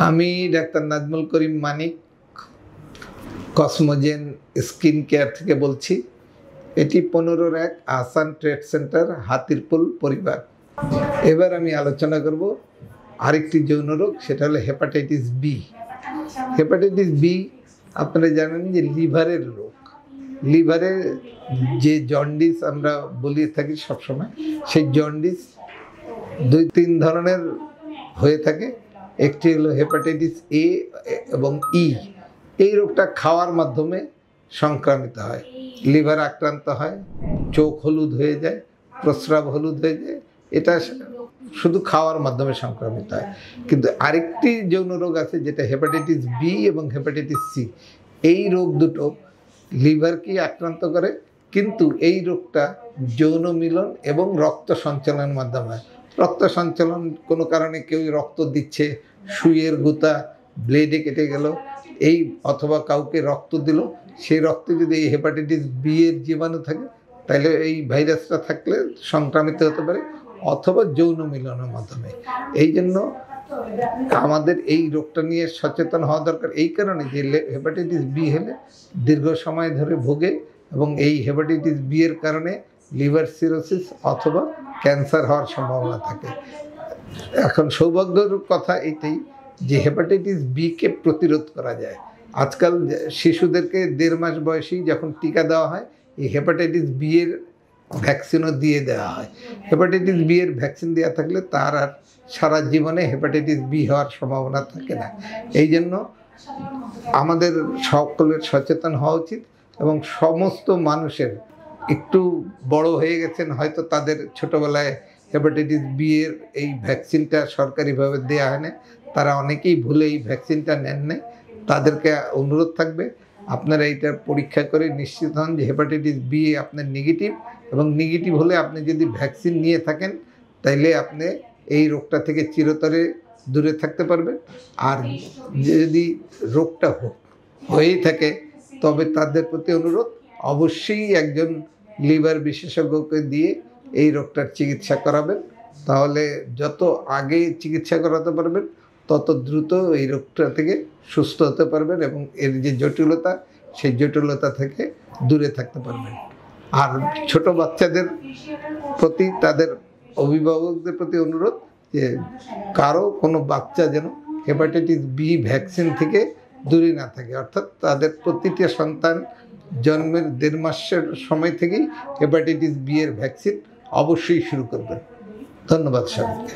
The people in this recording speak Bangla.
আমি ডাক্তার নাজমুল করিম মানিক কসমোজেন স্কিন কেয়ার থেকে বলছি। এটি 15-1 আহসান ট্রেড সেন্টার, হাতিরপুল পরিবার। এবার আমি আলোচনা করব আরেকটি যৌন রোগ, সেটা হলো হেপাটাইটিস বি। হেপাটাইটিস বি আপনারা জানেন যে লিভারের রোগ। লিভারে যে জন্ডিস আমরা বলি থাকি সবসময়, সেই জন্ডিস 2-3 ধরনের হয়ে থাকে। একটি হলো হেপাটাইটিস এ এবং ই। এই রোগটা খাওয়ার মাধ্যমে সংক্রামিত হয়। লিভার আক্রান্ত হয়, চোখ হলুদ হয়ে যায়, প্রস্রাব হলুদ হয়ে যায়। এটা শুধু খাওয়ার মাধ্যমে সংক্রামিত হয়। কিন্তু আরেকটি যৌন রোগ আছে যেটা হেপাটাইটিস বি এবং হেপাটাইটিস সি। এই রোগ দুটো লিভারকে আক্রান্ত করে, কিন্তু এই রোগটা যৌন মিলন এবং রক্ত সঞ্চালনের মাধ্যমে হয়। রক্ত সঞ্চালন কোনো কারণে কেউ রক্ত দিচ্ছে, সুইয়ের গুতা ব্লেডে কেটে গেল, এই অথবা কাউকে রক্ত দিল, সেই রক্তে যদি এই হেপাটাইটিস বি এর জীবাণু থাকে তাহলে এই ভাইরাসটা থাকলে সংক্রামিত হতে পারে, অথবা যৌন মিলনের মাধ্যমে। এই জন্য আমাদের এই রোগটা নিয়ে সচেতন হওয়া দরকার। এই কারণে যে হেপাটাইটিস বি হলে দীর্ঘ সময় ধরে ভোগে এবং এই হেপাটাইটিস বি এর কারণে লিভার সিরোসিস অথবা ক্যান্সার হওয়ার সম্ভাবনা থাকে। এখন সৌভাগ্যের কথা এটাই যে হেপাটাইটিস বিকে প্রতিরোধ করা যায়। আজকাল শিশুদেরকে 1.5 মাস বয়সেই যখন টিকা দেওয়া হয়, এই হেপাটাইটিস বি এর ভ্যাকসিনও দিয়ে দেওয়া হয়। হেপাটাইটিস বি এর ভ্যাকসিন দেওয়া থাকলে তার আর সারা জীবনে হেপাটাইটিস বি হওয়ার সম্ভাবনা থাকে না। এই জন্য আমাদের সকলের সচেতন হওয়া উচিত এবং সমস্ত মানুষের, একটু বড় হয়ে গেছেন হয়তো, তাদের ছোটোবেলায় হেপাটাইটিস বি এর এই ভ্যাকসিনটা সরকারিভাবে দেওয়া হয় না, তারা অনেকেই ভুলে এই ভ্যাকসিনটা নেন নাই। তাদেরকে অনুরোধ থাকবে আপনারা এইটার পরীক্ষা করে নিশ্চিত হন যে হেপাটাইটিস বি আপনার নেগেটিভ, এবং নেগেটিভ হলে আপনি যদি ভ্যাকসিন নিয়ে থাকেন তাইলে আপনি এই রোগটা থেকে চিরতরে দূরে থাকতে পারবেন। আর যদি রোগটা হয়েই থাকে তবে তাদের প্রতি অনুরোধ, অবশ্যই একজন লিভার বিশেষজ্ঞকে দিয়ে এই রোগটার চিকিৎসা করাবেন। তাহলে যত আগে চিকিৎসা করাতে পারবেন তত দ্রুত এই রোগটা থেকে সুস্থ হতে পারবেন এবং এর যে জটিলতা, সেই জটিলতা থেকে দূরে থাকতে পারবেন। আর ছোট বাচ্চাদের প্রতি, তাদের অভিভাবকদের প্রতি অনুরোধ যে কারো কোনো বাচ্চা যেন হেপাটাইটিস বি ভ্যাকসিন থেকে দূরে না থাকে। অর্থাৎ তাদের প্রতিটি সন্তান জন্মের 1.5 মাসের সময় থেকেই হেপাটাইটিস বি এর ভ্যাকসিন অবশ্যই শুরু করবেন। ধন্যবাদ সবাইকে।